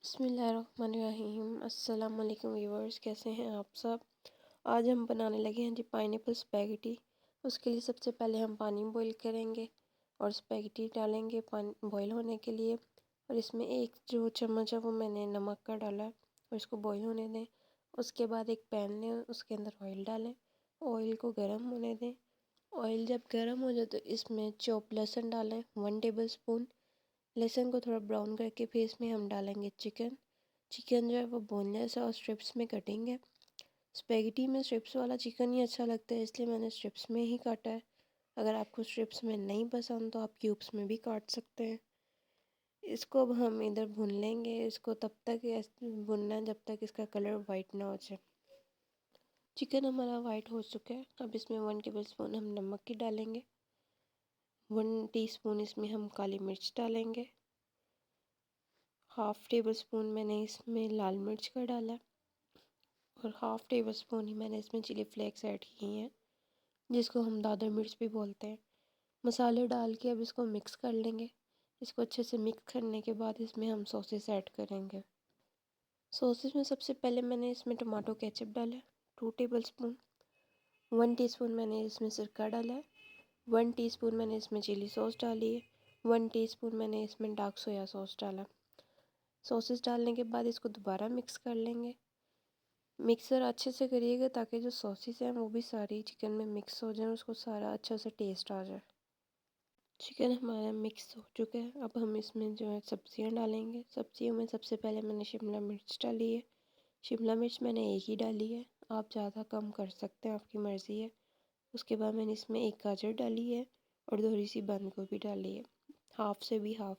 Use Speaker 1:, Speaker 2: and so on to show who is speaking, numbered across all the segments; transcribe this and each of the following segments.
Speaker 1: बिस्मिल्लाहिर्रहमानिर्रहीम। अस्सलाम वालेकुम व्यूअर्स, कैसे हैं आप सब। आज हम बनाने लगे हैं जी पाइनएप्पल स्पैगेटी। उसके लिए सबसे पहले हम पानी बॉईल करेंगे और स्पैगेटी डालेंगे पानी बॉईल होने के लिए। और इसमें एक जो चम्मच है वो मैंने नमक का डाला है और इसको बॉईल होने दें। उसके बाद एक पैन लें, उसके अंदर ऑयल डालें, ऑयल को गर्म होने दें। ऑयल जब गर्म हो जाए तो इसमें चॉप लहसुन डालें 1 टेबल स्पून। लहसुन को थोड़ा ब्राउन करके फिर इसमें हम डालेंगे चिकन। चिकन जो है वो बोनलेस और स्ट्रिप्स में कटेंगे। स्पेगेटी में स्ट्रिप्स वाला चिकन ही अच्छा लगता है, इसलिए मैंने स्ट्रिप्स में ही काटा है। अगर आपको स्ट्रिप्स में नहीं पसंद तो आप क्यूब्स में भी काट सकते हैं। इसको अब हम इधर भून लेंगे। इसको तब तक भूनना है जब तक इसका कलर वाइट ना हो जाए। चिकन हमारा वाइट हो चुका है। अब इसमें 1 टेबल स्पून हम नमक की डालेंगे। 1 टीस्पून इसमें हम काली मिर्च डालेंगे। हाफ़ टेबल स्पून मैंने इसमें लाल मिर्च का डाला और हाफ़ टेबल स्पून ही मैंने इसमें चिली फ्लेक्स ऐड किए हैं, जिसको हम दादर मिर्च भी बोलते हैं। मसाले डाल के अब इसको मिक्स कर लेंगे। इसको अच्छे से मिक्स करने के बाद इसमें हम सॉसेस ऐड करेंगे। सॉसेस में सबसे पहले मैंने इसमें टमाटो केचप डाला है 2 टेबल स्पून। 1 टीस्पून मैंने इसमें सिरका डाला है। 1 टीस्पून मैंने इसमें चिली सॉस डाली है। 1 टीस्पून मैंने इसमें डार्क सोया सॉस डाला। सॉसेस डालने के बाद इसको दोबारा मिक्स कर लेंगे। मिक्सर अच्छे से करिएगा ताकि जो सॉसेस हैं वो भी सारी चिकन में मिक्स हो जाए, उसको सारा अच्छा सा टेस्ट आ जाए। चिकन हमारा मिक्स हो चुका है। अब हम इसमें जो है सब्जियां डालेंगे। सब्जियों में सबसे पहले मैंने शिमला मिर्च डाली है। शिमला मिर्च मैंने एक ही डाली है, आप ज़्यादा कम कर सकते हैं, आपकी मर्ज़ी है। उसके बाद मैंने इसमें एक गाजर डाली है और थोड़ी सी बंद गोभी डाली है, हाफ से भी हाफ।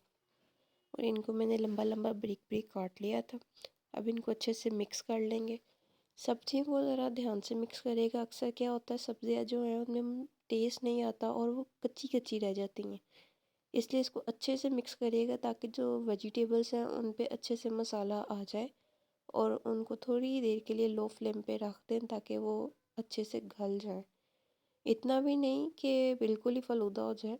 Speaker 1: और इनको मैंने लंबा लंबा ब्रिक ब्रिक काट लिया था। अब इनको अच्छे से मिक्स कर लेंगे। सब्जियों को ज़रा ध्यान से मिक्स करेगा। अक्सर क्या होता है सब्जियां जो हैं उनमें टेस्ट नहीं आता और वो कच्ची कच्ची रह जाती हैं, इसलिए इसको अच्छे से मिक्स करिएगा ताकि जो वेजिटेबल्स हैं उन पे अच्छे से मसाला आ जाए। और उनको थोड़ी देर के लिए लो फ्लेम पे रख दें ताकि वो अच्छे से गल जाए। इतना भी नहीं कि बिल्कुल ही फलूदा हो जाए,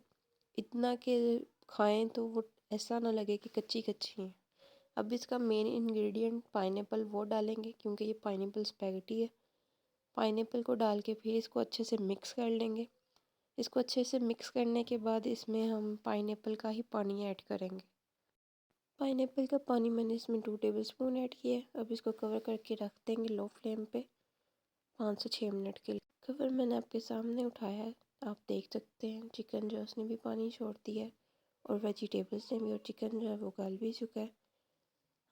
Speaker 1: इतना कि खाएं तो वो ऐसा ना लगे कि कच्ची कच्ची हैं। अब इसका मेन इंग्रेडिएंट पाइनएप्पल वो डालेंगे क्योंकि ये पाइनएप्पल स्पैगेटी है। पाइनएप्पल को डाल के फिर इसको अच्छे से मिक्स कर लेंगे। इसको अच्छे से मिक्स करने के बाद इसमें हम पाइनएप्पल का ही पानी ऐड करेंगे। पाइनएप्पल का पानी मैंने इसमें 2 टेबल स्पून ऐड किया है। अब इसको कवर करके रख देंगे लो फ्लेम पे 5 से 6 मिनट के लिए। कवर मैंने आपके सामने उठाया है, आप देख सकते हैं चिकन जो है उसने भी पानी छोड़ दिया है और वेजिटेबल्स ने भी, और चिकन जो है वो गल भी चुका है।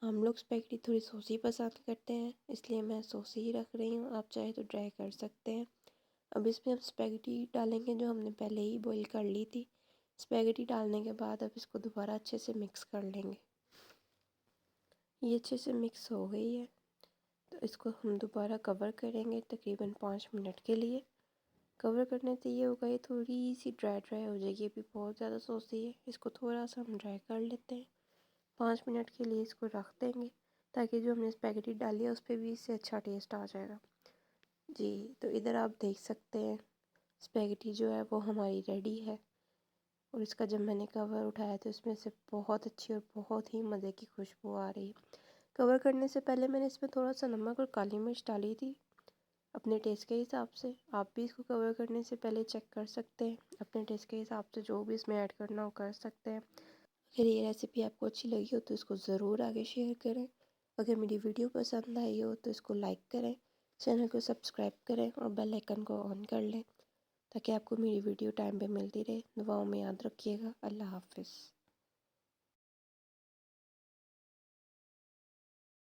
Speaker 1: हम लोग स्पैगेटी थोड़ी सॉसी पसंद करते हैं, इसलिए मैं सॉसी ही रख रही हूँ, आप चाहे तो ड्राई कर सकते हैं। अब इसमें हम स्पैगेटी डालेंगे जो हमने पहले ही बॉईल कर ली थी। स्पैगेटी डालने के बाद अब इसको दोबारा अच्छे से मिक्स कर लेंगे। ये अच्छे से मिक्स हो गई है तो इसको हम दोबारा कवर करेंगे तकरीबन 5 मिनट के लिए। कवर करने से ये होगा ये थोड़ी सी ड्राई ड्राई हो जाएगी, अभी बहुत ज़्यादा सॉसी है, इसको थोड़ा सा हम ड्राई कर लेते हैं। 5 मिनट के लिए इसको रख देंगे ताकि जो हमने स्पैगेटी डाली है उस पर भी इससे अच्छा टेस्ट आ जाएगा। जी, तो इधर आप देख सकते हैं स्पैगेटी जो है वो हमारी रेडी है। और इसका जब मैंने कवर उठाया तो इसमें से बहुत अच्छी और बहुत ही मज़े की खुशबू आ रही। कवर करने से पहले मैंने इसमें थोड़ा सा नमक और काली मिर्च डाली थी अपने टेस्ट के हिसाब से। आप भी इसको कवर करने से पहले चेक कर सकते हैं, अपने टेस्ट के हिसाब से जो भी इसमें ऐड करना हो कर सकते हैं। अगर ये रेसिपी आपको अच्छी लगी हो तो इसको ज़रूर आगे शेयर करें। अगर मेरी वीडियो पसंद आई हो तो इसको लाइक करें, चैनल को सब्सक्राइब करें और बेल आइकन को ऑन कर लें ताकि आपको मेरी वीडियो टाइम पे मिलती रहे। दुआओं में याद रखिएगा। अल्लाह हाफ़िज़।